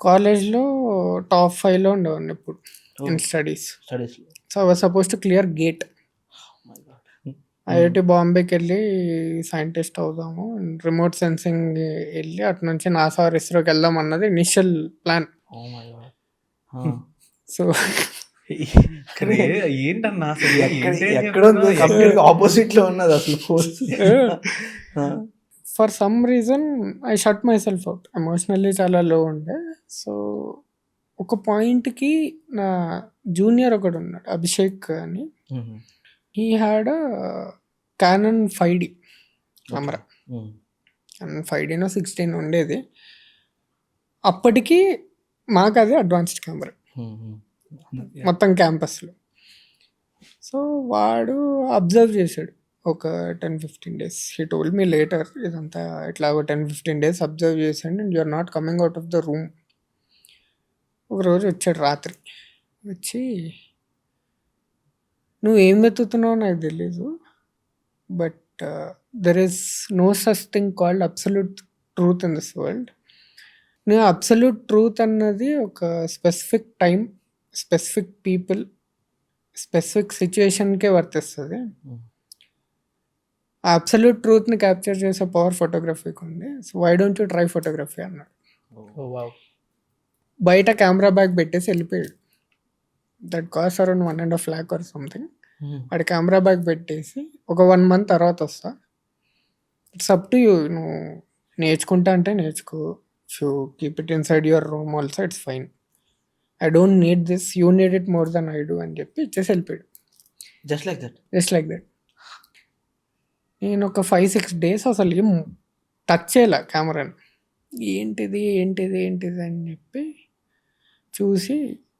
కాలేజ్‌లో టాప్ 5లో ఉండేవాడిని ఇప్పుడు ఇన్ ఓహ్! స్టడీస్. స్టడీస్‌లో. So, I was suppose to clear GATE. My God. IIT బాంబేకెళ్ళి సైంటిస్ట్ అవుదాము. రిమోట్ సెన్సింగ్ ఎళ్ళి అటు నుంచి నాసా ఆర్ ఇస్రోకి వెళ్దాం అన్నది initial plan. Oh my God. So, అరే ఏంటన్నా అసలు ఎక్కడుందో కంప్లీట్‌గా ఆపోజిట్‌లో ఉన్నది అసలు force. For some reason I shut my self out. Emotionally చాలా లో ఉండే. సో, ఒక పాయింట్‌కి నా జూనియర్ ఒకడున్నాడు అభిషేక్ అని. He had a Canon 5D camera. Canon 5Dనో 16 ఉండేది. అప్పటికి మాకదే అడ్వాన్స్డ్ కెమెరా మొత్తం క్యాంపస్‌లో. సో, వాడు అబ్జర్వ్ చేశాడు ఒక 10-15 days. He told me later ఇదంతా ఇట్లా ఒక 10-15 డేస్ అబ్జర్వ్ చేశాడు and you are not coming out of the room. ఒకరోజు వచ్చాడు రాత్రి. వచ్చి నువ్వేం వెతుకుతున్నావో నాకు తెలీదు. But there is no such thing called absolute truth in this world. నువ్వు అబ్సల్యూట్ ట్రూత్ అన్నది ఒక specific time, specific people, specific సిచ్యుయేషన్‌కే వర్తిస్తది. ఆ అబ్సల్యూట్ ట్రూత్‌ని క్యాప్చర్ చేసే పవర్ ఫోటోగ్రఫీకి ఉంది. So, why don't you try photography అన్నాడు. ఓహ్ వావ్! బయట కెమెరా బ్యాగ్ పెట్టేసి వెళ్ళిపోయాడు. That cost around 1.5 lakh or something. వాడు కెమెరా బ్యాగ్ పెట్టేసి ఒక 1 month తర్వాత వస్తా. It's up to you. నువ్వు నేర్చుకుంటా అంటే నేర్చుకో. If you keep it inside your room also it's fine. I don't need this. You need it more than I do అని చెప్పి ఇచ్చేసి వెళ్ళిపోయాడు. Just like that. Just like that. నేను ఒక 5-6 డేస్ అసలు ఏం టచ్ చేయలే కెమెరాని. ఏంటిది అని చెప్పి చూసి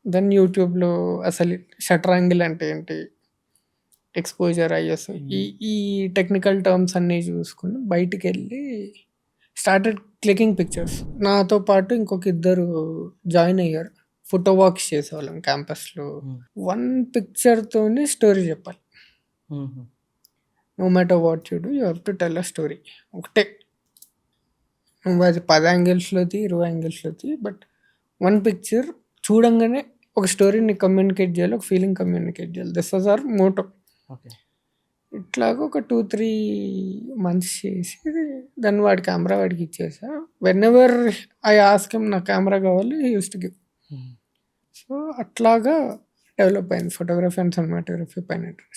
దెన్ యూట్యూబ్‌లో అసలు షట్టర్ యాంగిల్ అంటే ఏంటి, ఎక్స్‌పోజర్, ఐఎస్ఓ ఈ టెక్నికల్ టర్మ్స్ అన్నీ చూసుకొని బయటికెళ్ళి స్టార్టెడ్ క్లికింగ్ పిక్చర్స్. నాతో పాటు ఇంకొక ఇద్దరు జాయిన్ అయ్యారు. ఫోటో వాక్స్ చేసేవాళ్ళం క్యాంపస్‌లో. 1 పిక్చర్‌తోనే స్టోరీ చెప్పాలి. No matter what you do you have to tell a story. ఒకటే. నువ్వు అది 10 యాంగిల్స్‌లో తీ, 20 యాంగిల్స్‌లో తీ. బట్ 1 పిక్చర్ చూడంగానే ఒక స్టోరీని కమ్యూనికేట్ చేయాలి. ఒక ఫీలింగ్ కమ్యూనికేట్ చేయాలి. This was our motto. Okay. ఇట్లాగా ఒక 2-3 మంత్స్ చేసి దాన్ని వాడి కెమెరా వాడికి ఇచ్చేసా. వెనెవర్ ఐ ఆస్క్ హిమ్ నాకు కెమెరా కావాలి, హి యూజ్డ్ టు గివ్. సో, అట్లాగా డెవలప్ అయింది ఫోటోగ్రఫీ అండ్ సినిమాటోగ్రఫీ పైన ఇంట్రెస్ట్.